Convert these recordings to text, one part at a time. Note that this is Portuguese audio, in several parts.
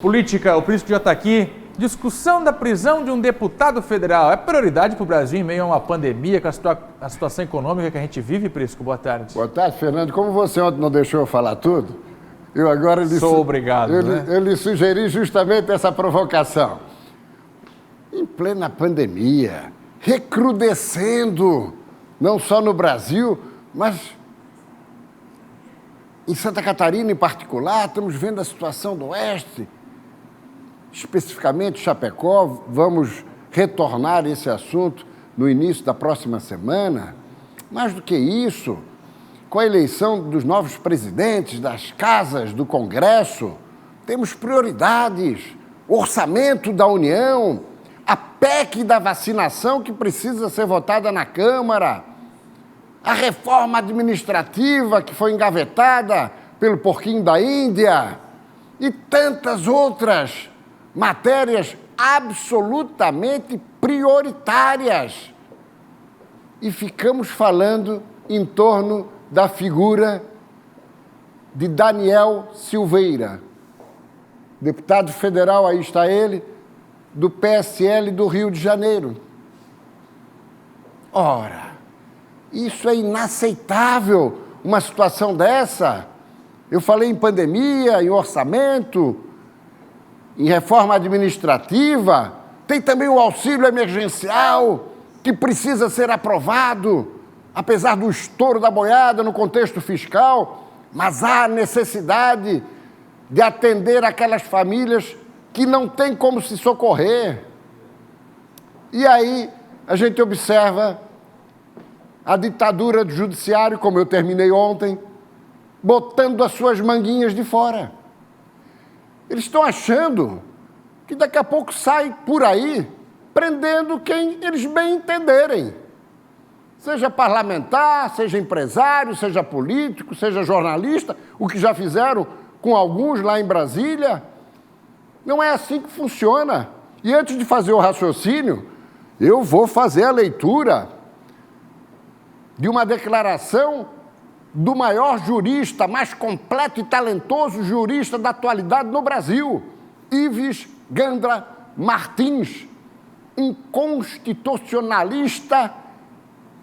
Política, o político já está aqui. Discussão da prisão de um deputado federal. É prioridade para o Brasil em meio a uma pandemia, com a situação econômica que a gente vive, Prisco? Boa tarde. Boa tarde, Fernando. Como você ontem não deixou eu falar tudo, eu agora Sou obrigado, eu lhe sugeri justamente essa provocação. Em plena pandemia, recrudescendo, não só no Brasil, mas em Santa Catarina em particular, estamos vendo a situação do Oeste, especificamente Chapecó. Vamos retornar a esse assunto no início da próxima semana. Mais do que isso, com a eleição dos novos presidentes das casas do Congresso, temos prioridades, orçamento da União, a PEC da vacinação que precisa ser votada na Câmara, a reforma administrativa que foi engavetada pelo porquinho da Índia e tantas outras matérias absolutamente prioritárias. E ficamos falando em torno da figura de Daniel Silveira, deputado federal, aí está ele, do PSL do Rio de Janeiro. Ora, isso é inaceitável, uma situação dessa. Eu falei em pandemia, em orçamento, em reforma administrativa, tem também o auxílio emergencial, que precisa ser aprovado, apesar do estouro da boiada no contexto fiscal, mas há necessidade de atender aquelas famílias que não têm como se socorrer. E aí a gente observa a ditadura do judiciário, como eu terminei ontem, botando as suas manguinhas de fora. Eles estão achando que daqui a pouco sai por aí prendendo quem eles bem entenderem. Seja parlamentar, seja empresário, seja político, seja jornalista, o que já fizeram com alguns lá em Brasília. Não é assim que funciona. E antes de fazer o raciocínio, eu vou fazer a leitura de uma declaração do maior jurista, mais completo e talentoso jurista da atualidade no Brasil, Ives Gandra Martins, um constitucionalista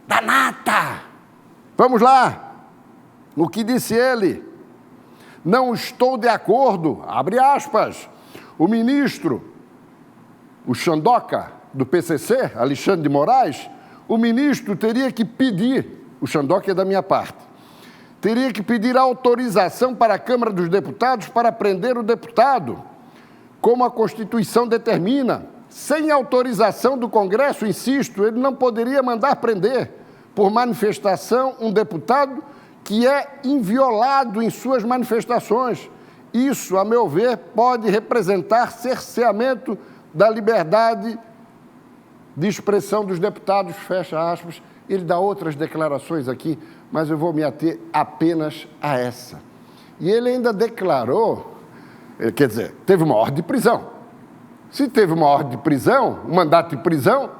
da nata. Vamos lá, o que disse ele: não estou de acordo, abre aspas, o ministro, o Xandoca, do PCC, Alexandre de Moraes, o ministro teria que pedir, o Xandoca é da minha parte, teria que pedir autorização para a Câmara dos Deputados para prender o deputado, como a Constituição determina. Sem autorização do Congresso, insisto, ele não poderia mandar prender por manifestação um deputado que é inviolado em suas manifestações. Isso, a meu ver, pode representar cerceamento da liberdade de expressão dos deputados, fecha aspas. Ele dá outras declarações aqui, mas eu vou me ater apenas a essa. E ele ainda declarou, quer dizer, teve uma ordem de prisão. Se teve uma ordem de prisão, um mandato de prisão,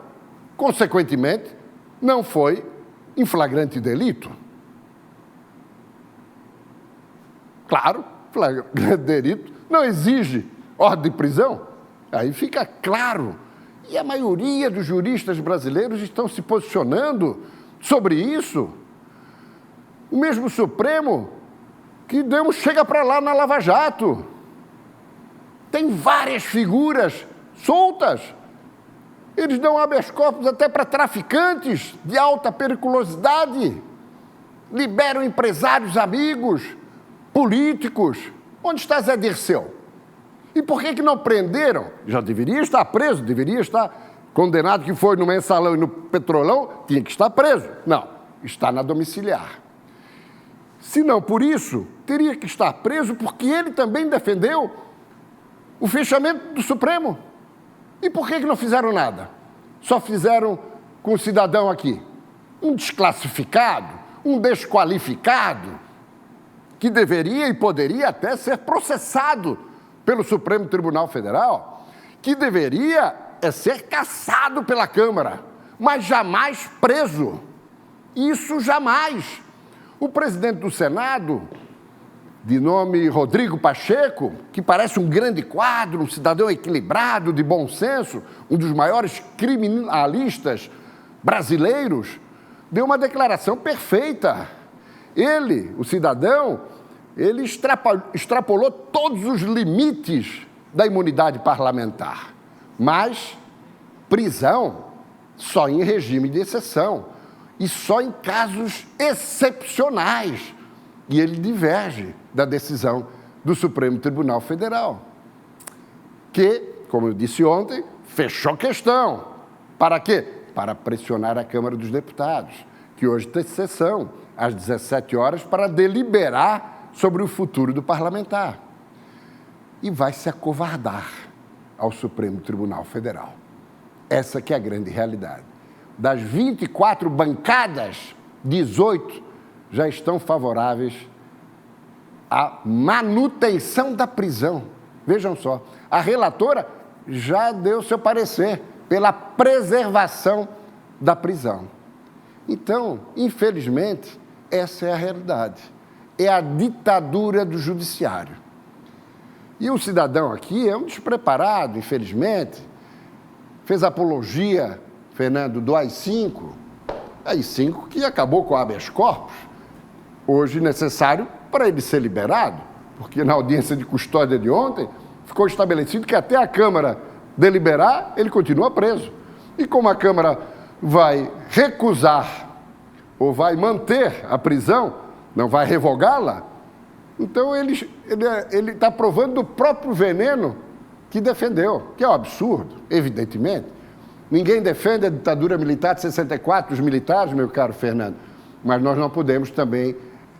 consequentemente, não foi em flagrante delito. Claro, flagrante delito não exige ordem de prisão. Aí fica claro. E a maioria dos juristas brasileiros estão se posicionando sobre isso. O mesmo Supremo que chega para lá na Lava Jato. Tem várias figuras soltas. Eles dão habeas corpus até para traficantes de alta periculosidade. Liberam empresários amigos, políticos. Onde está Zé Dirceu? E por que não prenderam? Já deveria estar preso, deveria estar condenado, que foi no Mensalão e no Petrolão, tinha que estar preso. Não, está na domiciliar. Se não por isso, teria que estar preso porque ele também defendeu o fechamento do Supremo. E por que não fizeram nada? Só fizeram com o cidadão aqui, um desclassificado, um desqualificado, que deveria e poderia até ser processado pelo Supremo Tribunal Federal, que deveria ser cassado pela Câmara, mas jamais preso. Isso jamais. O presidente do Senado de nome Rodrigo Pacheco, que parece um grande quadro, um cidadão equilibrado, de bom senso, um dos maiores criminalistas brasileiros, deu uma declaração perfeita. Ele, o cidadão, ele extrapolou todos os limites da imunidade parlamentar. Mas prisão só em regime de exceção e só em casos excepcionais. E ele diverge da decisão do Supremo Tribunal Federal, que, como eu disse ontem, fechou questão. Para quê? Para pressionar a Câmara dos Deputados, que hoje tem sessão às 17 horas para deliberar sobre o futuro do parlamentar. E vai se acovardar ao Supremo Tribunal Federal. Essa que é a grande realidade. Das 24 bancadas, 18 já estão favoráveis à manutenção da prisão. Vejam só, a relatora já deu seu parecer pela preservação da prisão. Então, infelizmente, essa é a realidade. É a ditadura do judiciário. E o cidadão aqui é um despreparado, infelizmente. Fez apologia, Fernando, do AI-5. AI-5 que acabou com o habeas corpus. Hoje necessário para ele ser liberado, porque na audiência de custódia de ontem ficou estabelecido que até a Câmara deliberar, ele continua preso. E como a Câmara vai recusar ou vai manter a prisão, não vai revogá-la, então ele está provando do próprio veneno que defendeu, que é um absurdo, evidentemente. Ninguém defende a ditadura militar de 64, os militares, meu caro Fernando, mas nós não podemos também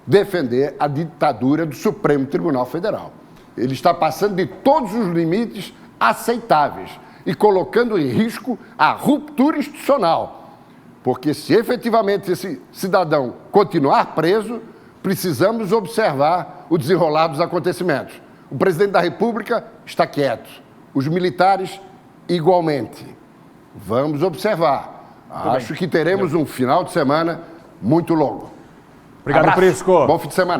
defender a ditadura do Supremo Tribunal Federal. Ele está passando de todos os limites aceitáveis e colocando em risco a ruptura institucional. Porque se efetivamente esse cidadão continuar preso, precisamos observar o desenrolar dos acontecimentos. O presidente da República está quieto, os militares igualmente. Vamos observar. Acho que teremos um final de semana muito longo. Obrigado, Abraço. Prisco. Bom fim de semana.